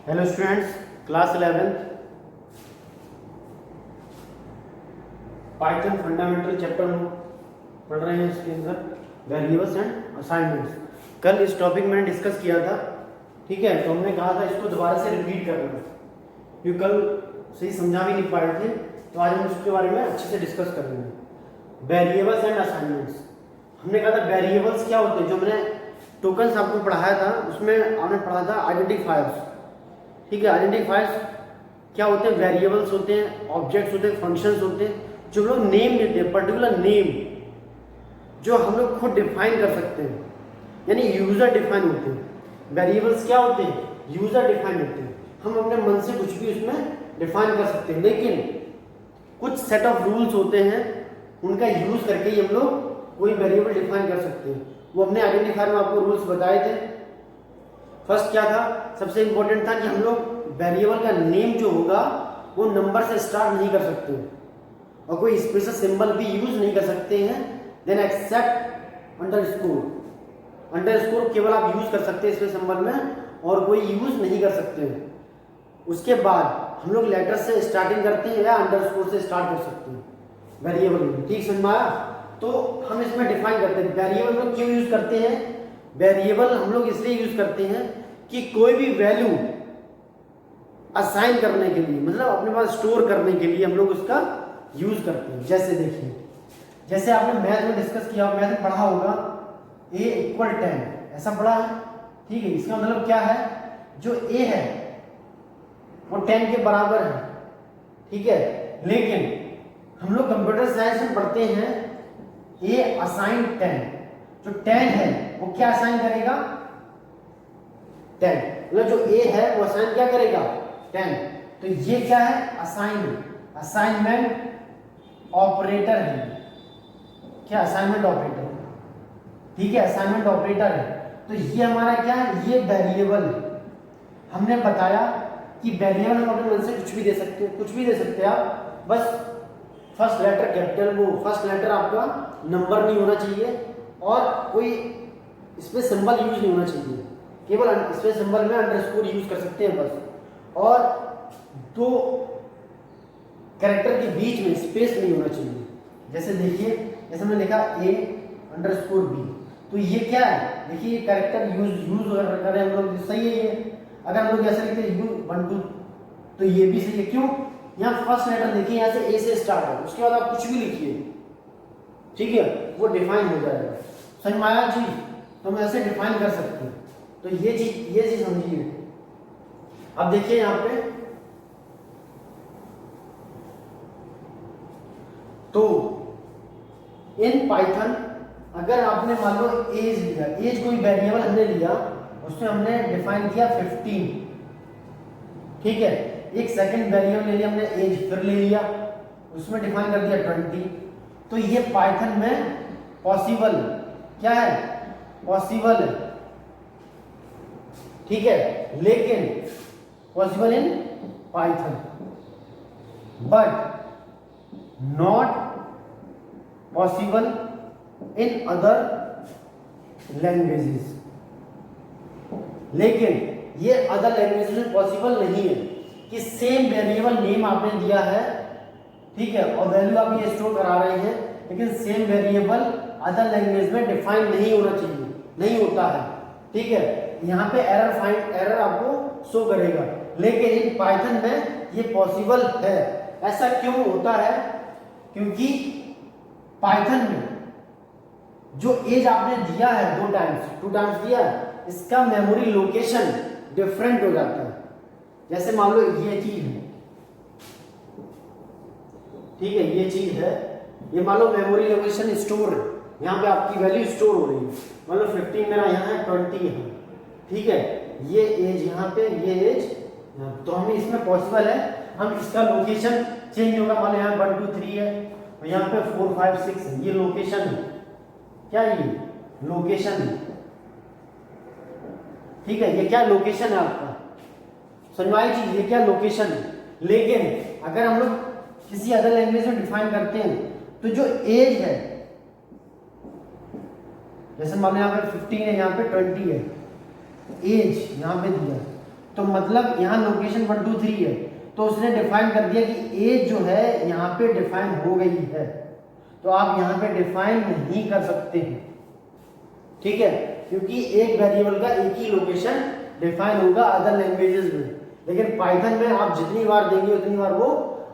Hello students, class 11th Python fundamental chapter में पढ़ रहे हैं। इसके अंदर वेरिएबल्स एंड असाइनमेंट्स। कल इस टॉपिक मैंने डिस्कस किया था, ठीक है। तो हमने कहा था इसको दोबारा से रिपीट करना, क्योंकि कल सही समझा भी नहीं पाए थे, तो आज हम उसके बारे में अच्छे से डिस्कस करेंगे। Variables and assignments. हमने कहा था वेरिएबल्स क्या होते हैं, जो मैंने टोकन्स आपको पढ़ाया था उसमें आपने पढ़ा था आइडेंटिफायर्स, ठीक है। आइडेंटिफायर्स क्या होते हैं? वेरिएबल्स होते हैं, ऑब्जेक्ट्स होते हैं, फंक्शंस होते हैं, जो लोग नेम देते हैं, पर्टिकुलर नेम जो हम लोग खुद डिफाइन कर सकते हैं, यानी यूजर डिफाइन होते हैं। वेरिएबल्स क्या होते हैं? यूजर डिफाइन होते हैं। हम अपने मन से कुछ भी उसमें डिफाइन कर सकते हैं, लेकिन कुछ सेट ऑफ रूल्स होते हैं, उनका यूज करके ही हम लोग कोई वेरिएबल डिफाइन कर सकते हैं। वो हमने आइडेंटिफायर में आपको रूल्स बताए थे। फर्स्ट क्या था? सबसे इंपॉर्टेंट था कि हम लोग वेरिएबल का नेम जो होगा वो नंबर से स्टार्ट नहीं कर सकते और कोई स्पेशल सिंबल भी यूज नहीं कर सकते हैं। Then accept underscore. अंडरस्कोर केवल आप यूज कर सकते हैं इसमें सिंबल में, और कोई यूज नहीं कर सकते हैं। उसके बाद हम लोग लेटर से स्टार्टिंग करते हैं या अंडरस्कोर से स्टार्ट कर सकते हैं वेरिएबल में। ठीक समझ में आया? तो हम इसमें डिफाइन करते हैं वेरिएबल में क्यों यूज करते हैं। वेरिएबल हम लोग इसलिए यूज करते हैं कि कोई भी वैल्यू असाइन करने के लिए, मतलब अपने पास स्टोर करने के लिए हम लोग उसका यूज करते हैं। जैसे देखिए, जैसे आपने मैथ में डिस्कस किया, मैथ में पढ़ा होगा a = 10, ऐसा पढ़ा है, ठीक है। इसका मतलब क्या है? जो a है वो 10 के बराबर है, ठीक है। लेकिन हम लोग कंप्यूटर साइंस में पढ़ते हैं a असाइन 10, जो 10 है वो क्या असाइन करेगा? 10। मतलब जो a है वो असाइन क्या करेगा? 10। तो ये क्या है? असाइनमेंट ऑपरेटर है। क्या? असाइनमेंट ऑपरेटर, ठीक है। असाइनमेंट ऑपरेटर है। तो ये हमारा क्या है? ये वेरिएबल। हमने बताया कि वेरिएबल हम अपने मन से कुछ भी दे सकते हैं, कुछ भी दे सकते हैं आप, बस फर्स्ट लेटर कैपिटल, वो फर्स्ट लेटर आपका नंबर नहीं होना चाहिए और कोई इसमें सिंबल यूज नहीं होना चाहिए। केवल इसमें सिंबल में अंडरस्कोर यूज कर सकते हैं बस, और दो कैरेक्टर के बीच में स्पेस नहीं होना चाहिए। जैसे देखिए, जैसे हमने लिखा a_b, तो ये क्या है? देखिए ये कैरेक्टर यूज कर रहे हैं हम लोग, सही है ये। अगर हम लोग ऐसे लिखते हैं u12, तो ये भी सही है। क्यों? यहाँ फर्स्ट लेटर देखिए, यहाँ से a से स्टार्ट है, उसके बाद आप कुछ भी लिखिए, ठीक है, वो डिफाइन हो जाएगा। समझ में आया जी? तो हम ऐसे डिफाइन कर सकते हैं। तो ये चीज समझिए। अब देखिए यहाँ पे, तो इन पाइथन अगर आपने मान लो एज लिया, एज कोई वेरिएबल हमने लिया, उसमें हमने डिफाइन किया 15, ठीक है। एक सेकंड वेरिएबल ले लिया हमने एज, फिर ले लिया, उसमें डिफाइन कर दिया 20। तो ये पाइथन में पॉसिबल क्या है? पॉसिबल है, ठीक है। लेकिन possible in Python but not possible in other languages. लेकिन ये अदर लैंग्वेजेस में पॉसिबल नहीं है कि सेम वेरिएबल नेम आपने दिया है, ठीक है, और वैल्यू आप ये स्टोर करा रहे हैं, लेकिन सेम वेरिएबल अदर लैंग्वेज में डिफाइन नहीं होना चाहिए, नहीं होता है, ठीक है। यहाँ पे एरर आपको शो करेगा, लेकिन इन पाइथन में ये पॉसिबल है। ऐसा क्यों होता है? क्योंकि पाइथन में जो एज आपने दिया है 2 टाइम्स दिया है, इसका मेमोरी लोकेशन डिफरेंट हो जाता है। जैसे मान लो ये चीज है, ठीक है, ये चीज है, ये मान लो मेमोरी लोकेशन स्टोर है, यहाँ पे आपकी वैल्यू स्टोर हो रही है। मान लो 15 मेरा यहाँ है, 20 यहाँ, ठीक है। ये एज यहाँ पे, ये एज यहाँ, तो हमें इसमें पॉसिबल है हम इसका लोकेशन चेंज होगा। मान लो यहाँ 1 2 3 है, और यहाँ पे 4 5 6 है, ये लोकेशन है। क्या ये लोकेशन है? ठीक है, ये क्या लोकेशन है आपका? समझाई चीज, ये क्या लोकेशन है। लेकिन अगर हम लोग किसी अदर लैंग्वेज में डिफाइन करते हैं, तो जो एज है, जैसे मान लो यहाँ पे 15 है, यहाँ पे 20 है, एज यहाँ पे दिया, तो मतलब यहाँ लोकेशन 1 2 3 है, तो उसने डिफाइन कर दिया कि एज जो है यहाँ पे डिफाइन हो गई है, तो आप यहाँ पे डिफाइन नहीं कर सकते हैं, ठीक है, क्योंकि एक वेरिएबल का एक ही लोकेशन डिफाइन होगा अदर लैंग्वेजेस में, लेकिन पाइथन में आप जितनी बार देंगे उतनी बार वो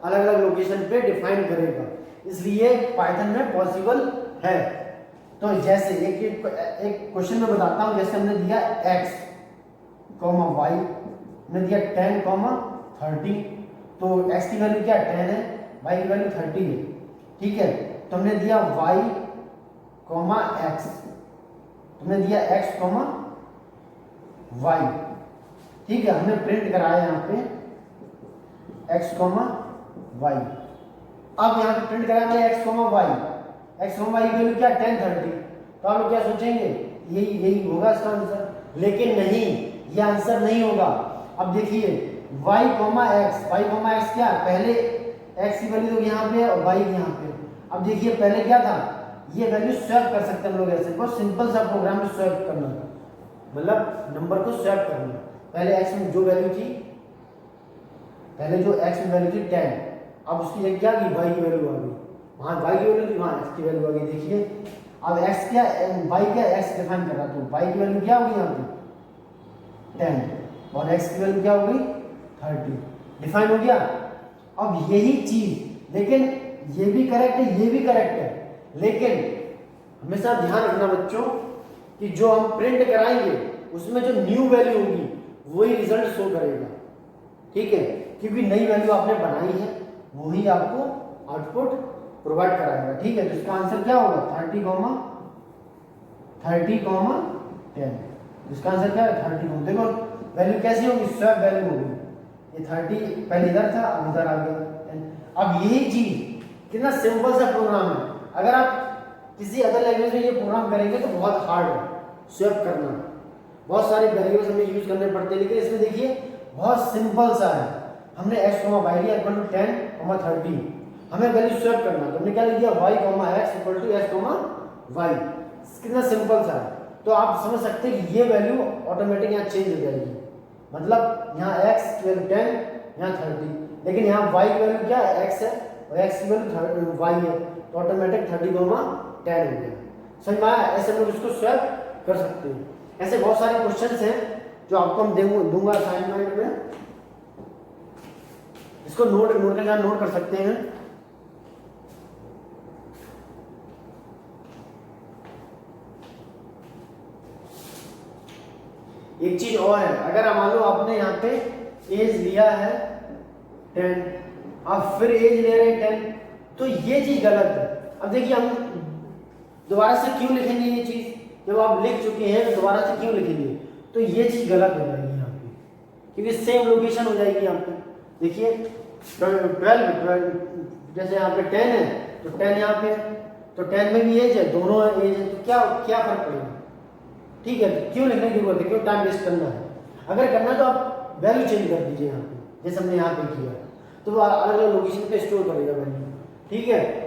अलग अलग लोकेशन पे डिफाइन करेगा, इसलिए पाइथन में पॉसिबल है। तो जैसे एक क्वेश्चन में बताता हूँ, जैसे हमने दिया x, y, हमने दिया 10, 30, तो x की वैल्यू क्या 10 है, y की वैल्यू 30 है, ठीक है, तो हमने दिया y, x, हमने दिया x, y, ठीक है, हमने प्रिंट कराया यहाँ पे x, y, अब यहाँ पे प्रिंट कराया हमने x, y की वैल्यू क्या 10, 30, तो आप लोग क्या सोचेंगे यही होगा इसका आंसर, लेकिन नहीं, ये आंसर नहीं होगा। अब देखिए y, x क्या है, पहले x की वैल्यू तो यहाँ पे है और y यहाँ पे, अब देखिए पहले क्या था, ये वैल्यू स्वैप कर सकते हैं हम लोग, ऐसे बहुत सिंपल सा प्रोग्राम में स्वैप करना, मतलब नंबर को स्वैप करना, पहले x में जो वैल्यू थी, पहले जो x में वैल्यू थी 10, अब उसकी जगह क्या की y की वैल्यू आ गई, वहाँ y की वैल्यू थी, वहाँ x की वैल्यू आ गई, देखिए अब x क्या y क्या x डिफाइन कर रहा, तो y की वैल्यू क्या होगी यहाँ पे 10 और x की वैल्यू क्या हो गई 30, डिफाइन हो गया। अब यही चीज, लेकिन ये भी करेक्ट है, ये भी करेक्ट है, लेकिन हमेशा ध्यान रखना बच्चों कि जो हम प्रिंट कराएंगे उसमें जो न्यू वैल्यू होगी वही रिजल्ट शो करेगा, ठीक है, क्योंकि नई वैल्यू आपने बनाई है वही आपको आउटपुट प्रोवाइड कराएगा, ठीक है, तो इसका आंसर क्या होगा 30, 10, इसका आंसर क्या है 30, देखो वैल्यू कैसी होगी, स्वैप वैल्यू होगी, ये 30 पहले इधर था अब इधर आ गया। अब यही चीज कितना सिंपल सा प्रोग्राम है, अगर आप किसी अदर लैंग्वेज में ये प्रोग्राम करेंगे तो बहुत हार्ड है स्वैप करना, बहुत सारे वेरिएबल्स हमें यूज करने पड़ते हैं, लेकिन इसमें देखिए बहुत सिंपल सा है, हमने x, y लिया इक्वल टू 10, 30, हमें वैल्यू स्वैप करना, तो हमने क्या लिख दिया y, x equal to s, y, कितना सिंपल सा है, तो आप समझ सकते हैं कि ये वैल्यू ऑटोमेटिक यहाँ चेंज हो जाएगी, मतलब यहाँ x की वैल्यू 10, यहाँ 30, लेकिन यहाँ y की वैल्यू क्या है x है और x की वैल्यू y है, तो ऑटोमेटिक 30, 10 हो गया, समझ में आया, ऐसे हम लोग इसको स्वैप कर सकते हैं। ऐसे बहुत सारे क्वेश्चंस हैं जो आपको हम दूंगा असाइनमेंट में, इसको नोट के साथ नोट कर सकते हैं। एक चीज और है, अगर मान लो आपने यहाँ पे एज लिया है 10, आप फिर एज ले रहे हैं 10, तो ये चीज गलत है। अब देखिए हम दोबारा से क्यों लिखेंगे ये चीज, जब आप लिख चुके हैं दोबारा से क्यों लिखेंगे, तो ये चीज गलत हो जाएगी यहाँ पे, क्योंकि सेम लोकेशन हो जाएगी यहाँ पे, देखिए 12 जैसे यहाँ पे 10 है तो 10 यहाँ पे, तो 10 में भी एज है, दोनों एज है, तो क्या फर्क पड़ेगा, ठीक है, क्यों लिखने की जरूरत है, क्यों टाइम वेस्ट करना है, अगर करना है तो आप वैल्यू चेंज कर दीजिए यहाँ पे, जैसे हमने यहाँ पे किया, तो वो अलग अलग लोकेशन पे स्टोर करेगा वैल्यू, ठीक है।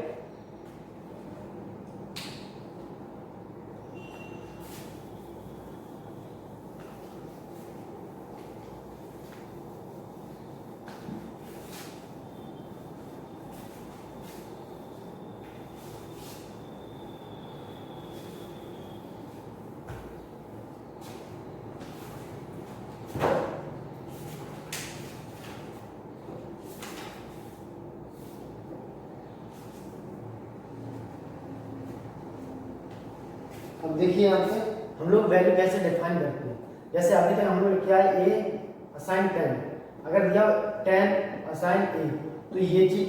अब देखिए यहाँ पे हम लोग वैल्यू कैसे डिफाइन करते हैं, जैसे अभी तक हम लोग क्या है a असाइन 10, अगर दिया 10 असाइन a, तो ये चीज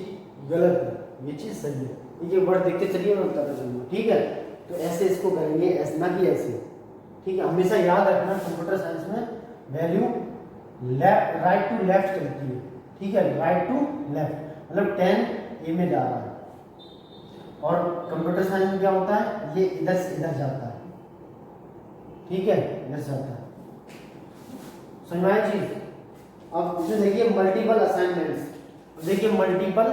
गलत है, ये चीज सही है, ये वर्ड देखते चलिए मैं बताता चलूँगा, ठीक है, तो ऐसे इसको करेंगे, ऐसे ना कि ऐसे, ठीक है, हमेशा याद रखना कंप्यूटर साइंस में वैल्यू राइट टू लेफ्ट चलती है, ठीक है, राइट टू लेफ्ट, मतलब 10 a में जा रहा है, और कंप्यूटर साइंस में क्या होता है, ये इधर से इधर जाता है, ठीक है, इधर से जाता है, समझ में आई चीज। अब इसमें देखिए मल्टीपल असाइनमेंट्स, देखिए मल्टीपल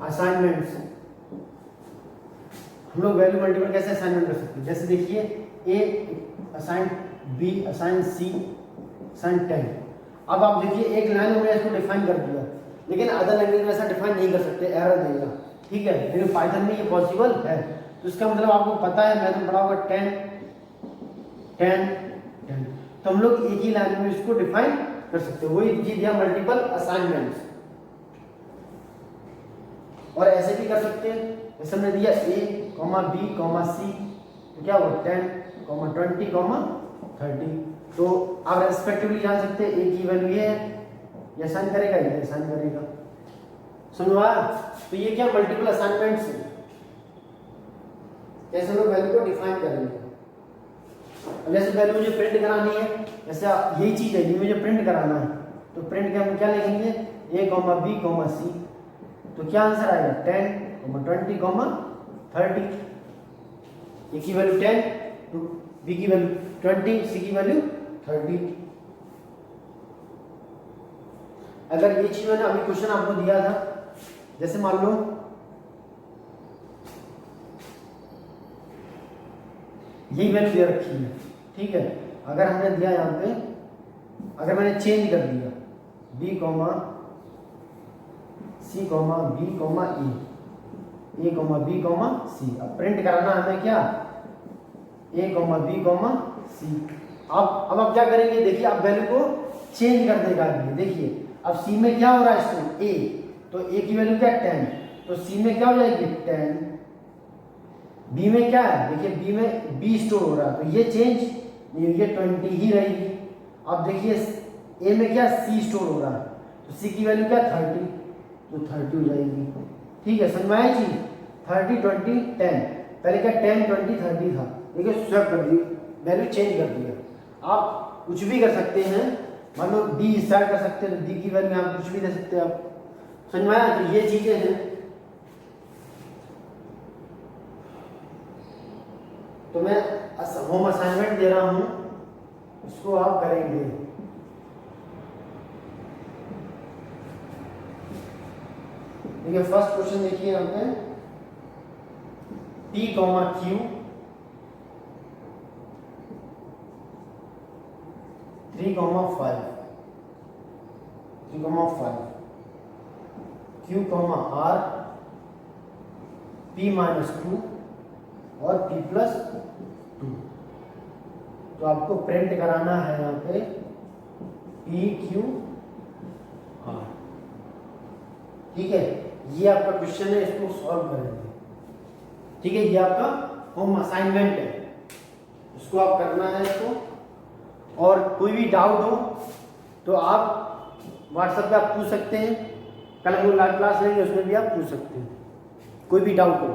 असाइनमेंट्स, हम लोग वैल्यू मल्टीपल कैसे असाइनमेंट कर सकते हैं, जैसे देखिए a assign b assign c सन 10। अब आप देखिए एक लाइन में इसको डिफाइन कर दिया, लेकिन अदर लैंग्वेज में ऐसा डिफाइन नहीं कर सकते, एरर देगा, ठीक है, लेकिन पाइथन में ये पॉसिबल है। तो इसका मतलब आपको पता है, मैंने पढ़ा होगा 10 10 10, तो हम लोग एक ही लाइन में इसको डिफाइन कर सकते हैं। वही चीज दिया मल्टीपल असाइनमेंट्स, और ऐसे भी कर सकते हैं, जैसे हमने दिया a, b, c, तो क्या हुआ 10, 20, 30, तो आप रेस्पेक्टिवली जान सकते हैं a की वैल्यू ये है, ये साइन करेगा, ये साइन करेगा, समझ आया? तो ये क्या मल्टीपल असाइनमेंट्स है, कैसे लोग वैल्यू को डिफाइन करेंगे। अब जैसे वैल्यू मुझे प्रिंट करानी है, जैसे यही चीज है, ये मुझे प्रिंट कराना है, तो प्रिंट के हम क्या लिखेंगे a, b, c, तो क्या आंसर आएगा 10, 20, 30, a की वैल्यू 10, तो b की वैल्यू 20, c की वैल्यू 30। अगर ये चीज मैंने अभी क्वेश्चन आपको दिया था, जैसे मान लो यही वैल्यू दे रखी है, ठीक है, अगर हमने दिया यहाँ पे, अगर मैंने चेंज कर दिया b, c, b, e, a, b, c, अब प्रिंट कराना हमें क्या a, b, c। अब आप क्या करेंगे, देखिए आप वैल्यू को चेंज कर देगा ये, देखिए अब c में क्या हो रहा है इसको a, तो a की वैल्यू क्या 10, तो c में क्या हो जाएगी 10, b में क्या है, देखिए b में b स्टोर हो रहा है, तो ये चेंज ये 20 ही रहेगी। अब देखिए a में क्या c स्टोर हो रहा है, तो c की वैल्यू क्या 30, तो 30 हो जाएगी, ठीक है, समझ में आई चीज, 30, 20, 10, पहले क्या 10, 20, 30 था, देखिए स्वैप कर दी, वैल्यू चेंज कर दिया। आप कुछ भी कर सकते हैं, मान लो d स्टार्ट कर सकते हैं, तो d की वैल्यू यहाँ कुछ भी दे सकते हैं आप, समझ में आया? तो ये चीजें हैं, तो मैं होम असाइनमेंट दे रहा हूं, इसको आप करेंगे। देखिए फर्स्ट क्वेश्चन देखिए यहाँ पे p, q 3, 5 q, r p - 2 और p + 2, तो आपको प्रिंट कराना है यहाँ पे p, q, r, ठीक है, ये आपका क्वेश्चन है, इसको सॉल्व करेंगे, ठीक है, ये आपका होम असाइनमेंट है, इसको आप करना है इसको। और कोई भी डाउट हो तो आप व्हाट्सएप पे आप पूछ सकते हैं, कल हम लोग लाइव क्लास लेंगे उसमें भी आप पूछ सकते हैं, कोई भी डाउट हो।